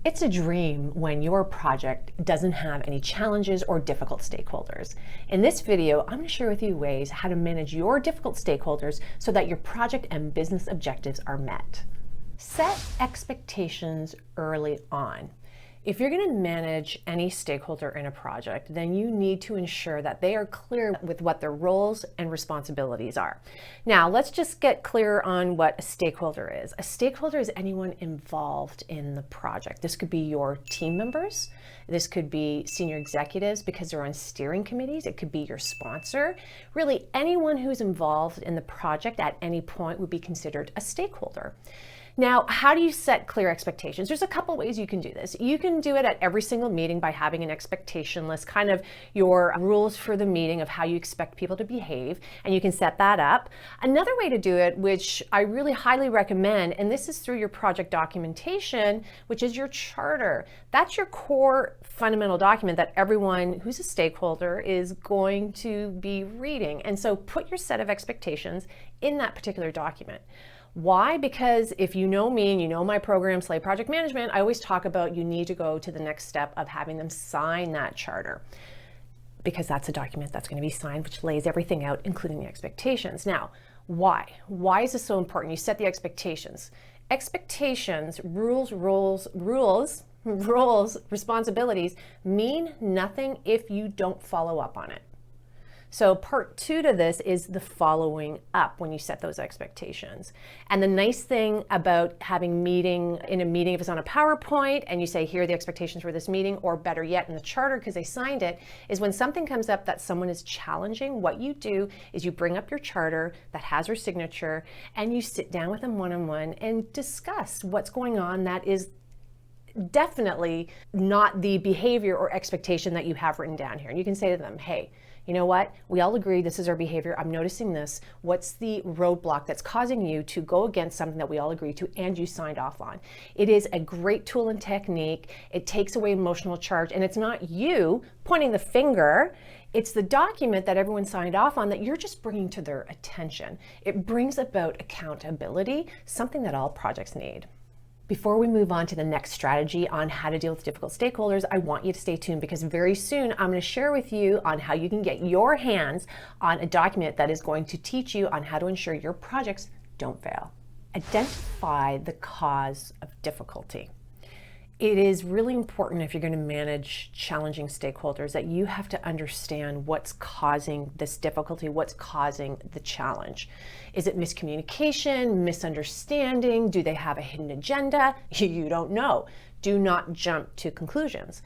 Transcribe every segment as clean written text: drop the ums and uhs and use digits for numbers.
It's a dream when your project doesn't have any challenges or difficult stakeholders. In this video, I'm going to share with you ways how to manage your difficult stakeholders so that your project and business objectives are met. Set expectations early on. If you're going to manage any stakeholder in a project, then you need to ensure that they are clear with what their roles and responsibilities are. Now, let's just get clear on what a stakeholder is. A stakeholder is anyone involved in the project. This could be your team members. This could be senior executives because they're on steering committees. It could be your sponsor. Really, anyone who's involved in the project at any point would be considered a stakeholder. Now, how do you set clear expectations? There's a couple ways you can do this. You can do it at every single meeting by having an expectation list, kind of your rules for the meeting of how you expect people to behave, and you can set that up. Another way to do it, which I really highly recommend, and this is through your project documentation, which is your charter. That's your core fundamental document that everyone who's a stakeholder is going to be reading. And so put your set of expectations in that particular document. Why? Because if you know me and you know my program, Slay Project Management, I always talk about you need to go to the next step of having them sign that charter, because that's a document that's going to be signed, which lays everything out, including the expectations. Now, why? Why is this so important? You set the expectations. Expectations, rules, responsibilities mean nothing if you don't follow up on it. So part two to this is the following up when you set those expectations. And the nice thing about having in a meeting, if it's on a PowerPoint and you say, here are the expectations for this meeting, or better yet in the charter because they signed it, is when something comes up that someone is challenging, what you do is you bring up your charter that has your signature and you sit down with them one-on-one and discuss what's going on that is definitely not the behavior or expectation that you have written down here. And you can say to them, hey, you know what? We all agree this is our behavior. I'm noticing this. What's the roadblock that's causing you to go against something that we all agree to and you signed off on? It is a great tool and technique. It takes away emotional charge, and it's not you pointing the finger. It's the document that everyone signed off on that you're just bringing to their attention. It brings about accountability, something that all projects need. Before we move on to the next strategy on how to deal with difficult stakeholders, I want you to stay tuned because very soon I'm going to share with you on how you can get your hands on a document that is going to teach you on how to ensure your projects don't fail. Identify the cause of difficulty. It is really important if you're going to manage challenging stakeholders that you have to understand what's causing this difficulty, what's causing the challenge. Is it miscommunication, misunderstanding? Do they have a hidden agenda? You don't know. Do not jump to conclusions.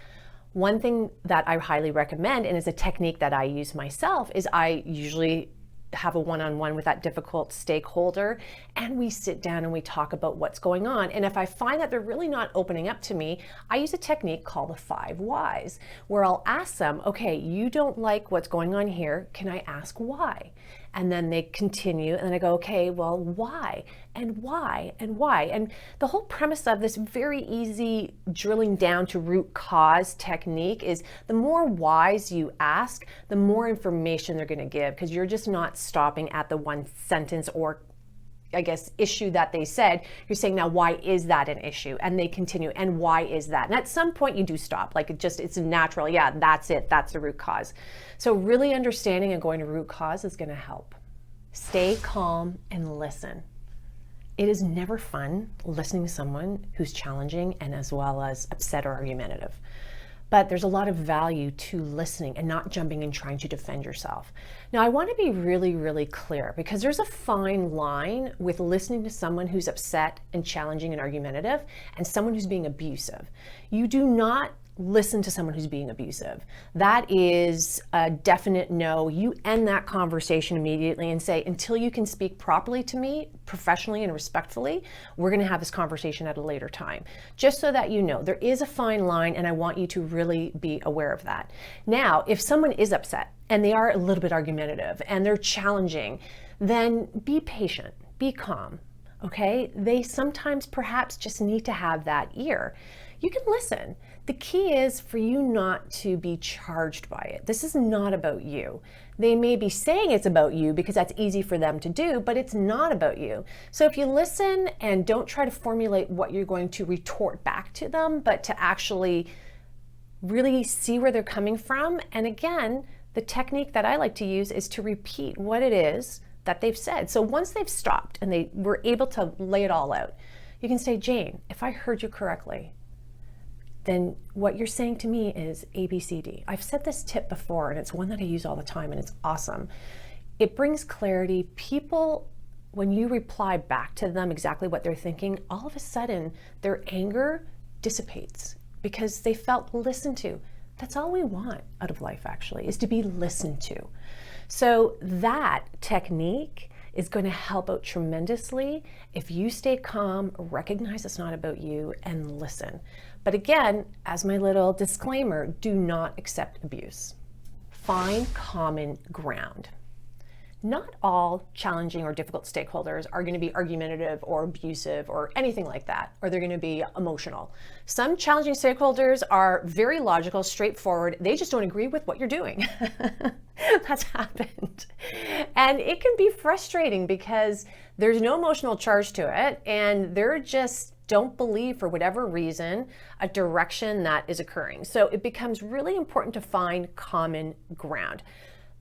One thing that I highly recommend, and is a technique that I use myself, is I usually have a one-on-one with that difficult stakeholder and we sit down and we talk about what's going on. And if I find that they're really not opening up to me, I use a technique called the 5 whys, where I'll ask them, okay, you don't like what's going on here. Can I ask why? And then they continue and then I go, okay, well, why? And why? And why? And the whole premise of this very easy drilling down to root cause technique is the more whys you ask, the more information they're going to give, because you're just not stopping at the one sentence or I guess issue that they said. You're saying, now why is that an issue? And they continue, and why is that? And at some point you do stop, like it's natural. Yeah, that's it. That's the root cause. So really understanding and going to root cause is going to help. Stay calm and listen. It is never fun listening to someone who's challenging and as well as upset or argumentative. But there's a lot of value to listening and not jumping and trying to defend yourself. Now, I want to be really, really clear because there's a fine line with listening to someone who's upset and challenging and argumentative and someone who's being abusive. You do not listen to someone who's being abusive. That is a definite no. You end that conversation immediately and say, until you can speak properly to me, professionally and respectfully, we're going to have this conversation at a later time. Just so that you know, there is a fine line and I want you to really be aware of that. Now, if someone is upset and they are a little bit argumentative and they're challenging, then be patient, be calm, okay? They sometimes perhaps just need to have that ear. you can listen. The key is for you not to be charged by it. This is not about you. They may be saying it's about you because that's easy for them to do, but it's not about you. So if you listen and don't try to formulate what you're going to retort back to them, but to actually really see where they're coming from. And again, the technique that I like to use is to repeat what it is that they've said. So once they've stopped and they were able to lay it all out, you can say, Jane, if I heard you correctly, then what you're saying to me is A, B, C, D. I've said this tip before, and it's one that I use all the time, and it's awesome. It brings clarity. People, when you reply back to them exactly what they're thinking, all of a sudden their anger dissipates because they felt listened to. That's all we want out of life, actually, is to be listened to. So that technique is going to help out tremendously if you stay calm, recognize it's not about you, and listen. But again, as my little disclaimer, do not accept abuse. Find common ground. Not all challenging or difficult stakeholders are going to be argumentative or abusive or anything like that, or they're going to be emotional. Some challenging stakeholders are very logical, straightforward. They just don't agree with what you're doing. That's happened. And it can be frustrating because there's no emotional charge to it, and they're just don't believe, for whatever reason, a direction that is occurring. So it becomes really important to find common ground.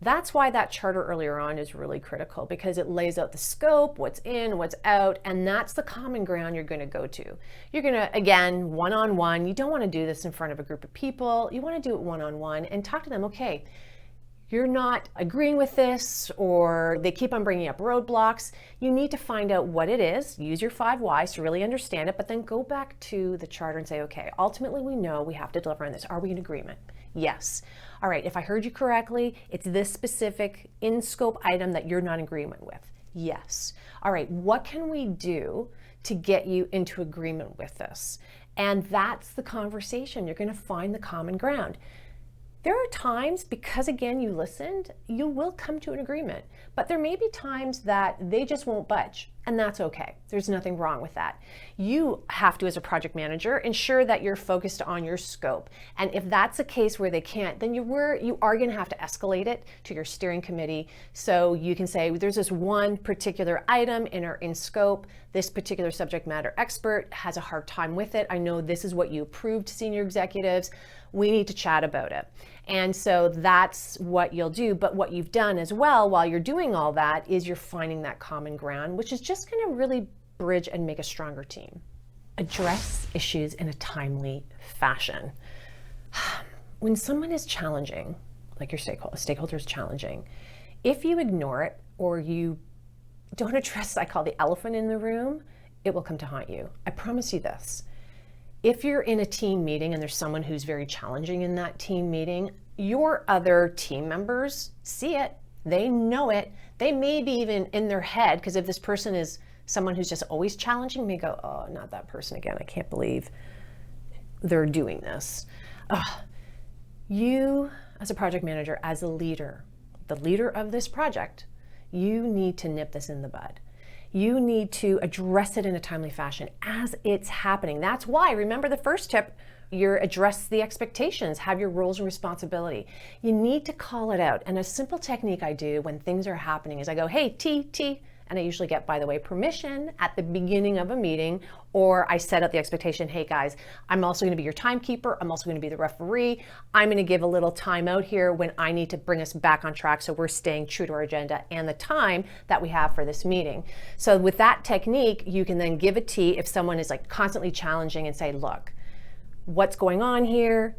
That's why that charter earlier on is really critical, because it lays out the scope, what's in, what's out, and that's the common ground you're going to go to. You're going to, again, one-on-one. You don't want to do this in front of a group of people. You want to do it one-on-one and talk to them. Okay, you're not agreeing with this, or they keep on bringing up roadblocks. You need to find out what it is, use your 5 whys to really understand it, but then go back to the charter and say, okay, ultimately we know we have to deliver on this. Are we in agreement? Yes. All right, if I heard you correctly, it's this specific in-scope item that you're not in agreement with. Yes. All right, what can we do to get you into agreement with this? And that's the conversation. You're going to find the common ground. There are times, because again, you listened, you will come to an agreement, but there may be times that they just won't budge, and that's okay. There's nothing wrong with that. You have to, as a project manager, ensure that you're focused on your scope. And if that's a case where they can't, then you are going to have to escalate it to your steering committee. So you can say, there's this one particular item in our in-scope. This particular subject matter expert has a hard time with it. I know this is what you approved, senior executives. We need to chat about it. And so that's what you'll do. But what you've done as well while you're doing all that is you're finding that common ground, which is just going to really bridge and make a stronger team. Address issues in a timely fashion. When someone is challenging, like your stakeholder is challenging, if you ignore it or you don't address, I call the elephant in the room, it will come to haunt you. I promise you this. If you're in a team meeting and there's someone who's very challenging in that team meeting, your other team members see it, they know it, they may be even in their head, because if this person is someone who's just always challenging, may go, oh, not that person again, I can't believe they're doing this. You, as a project manager, as a leader, the leader of this project, you need to nip this in the bud. You need to address it in a timely fashion as it's happening. That's why, remember the first tip, you address the expectations, have your roles and responsibility. You need to call it out. And a simple technique I do when things are happening is I go, hey, T, and I usually get, by the way, permission at the beginning of a meeting, or I set out the expectation, hey guys, I'm also going to be your timekeeper. I'm also going to be the referee. I'm going to give a little time out here when I need to bring us back on track so we're staying true to our agenda and the time that we have for this meeting. So with that technique, you can then give a T if someone is like constantly challenging and say, look, what's going on here?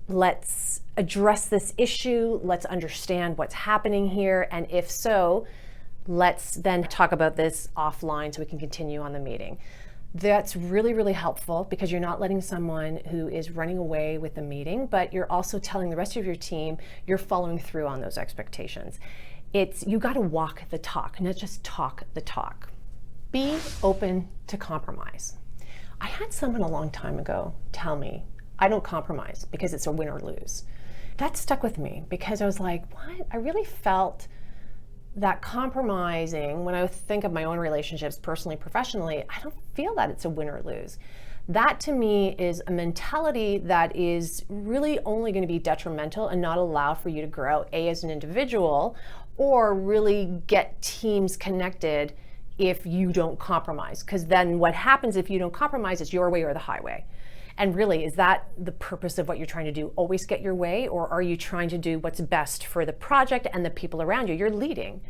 Let's address this issue. Let's understand what's happening here. And if so, let's then talk about this offline so we can continue on the meeting. That's really, really helpful because you're not letting someone who is running away with the meeting, but you're also telling the rest of your team you're following through on those expectations. You got to walk the talk, not just talk the talk. Be open to compromise. I had someone a long time ago tell me, I don't compromise because it's a win or lose. That stuck with me because I was like, what? I really felt that compromising, when I think of my own relationships personally, professionally, I don't feel that it's a win or lose. That to me is a mentality that is really only going to be detrimental and not allow for you to grow, A, as an individual, or really get teams connected if you don't compromise. Because then what happens if you don't compromise is your way or the highway. And really, is that the purpose of what you're trying to do? Always get your way, or are you trying to do what's best for the project and the people around you? You're leading.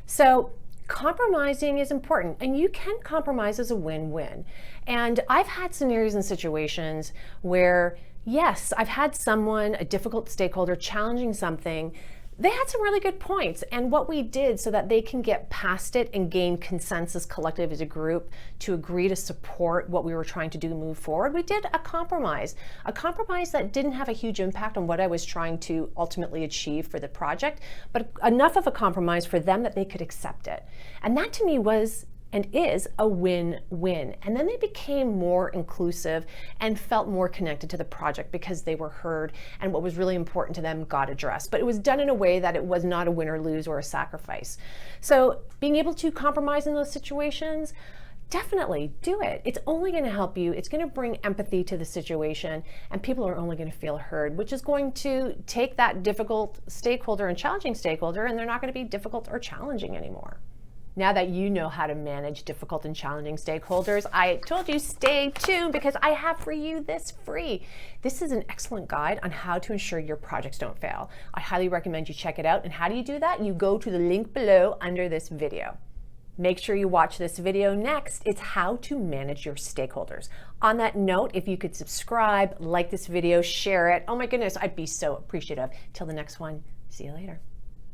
So compromising is important, and you can compromise as a win-win. And I've had scenarios and situations where, yes, I've had someone, a difficult stakeholder, challenging something. They had some really good points, and what we did so that they can get past it and gain consensus collective as a group to agree to support what we were trying to do to move forward, we did a compromise that didn't have a huge impact on what I was trying to ultimately achieve for the project, but enough of a compromise for them that they could accept it. And that to me was and is a win-win. And then they became more inclusive and felt more connected to the project because they were heard and what was really important to them got addressed. But it was done in a way that it was not a win or lose or a sacrifice. So being able to compromise in those situations, definitely do it. It's only going to help you. It's going to bring empathy to the situation, and people are only going to feel heard, which is going to take that difficult stakeholder and challenging stakeholder, and they're not going to be difficult or challenging anymore. Now that you know how to manage difficult and challenging stakeholders, I told you stay tuned because I have for you this free. This is an excellent guide on how to ensure your projects don't fail. I highly recommend you check it out. And how do you do that? You go to the link below under this video. Make sure you watch this video next. It's how to manage your stakeholders. On that note, if you could subscribe, like this video, share it. Oh my goodness, I'd be so appreciative. Till the next one, see you later.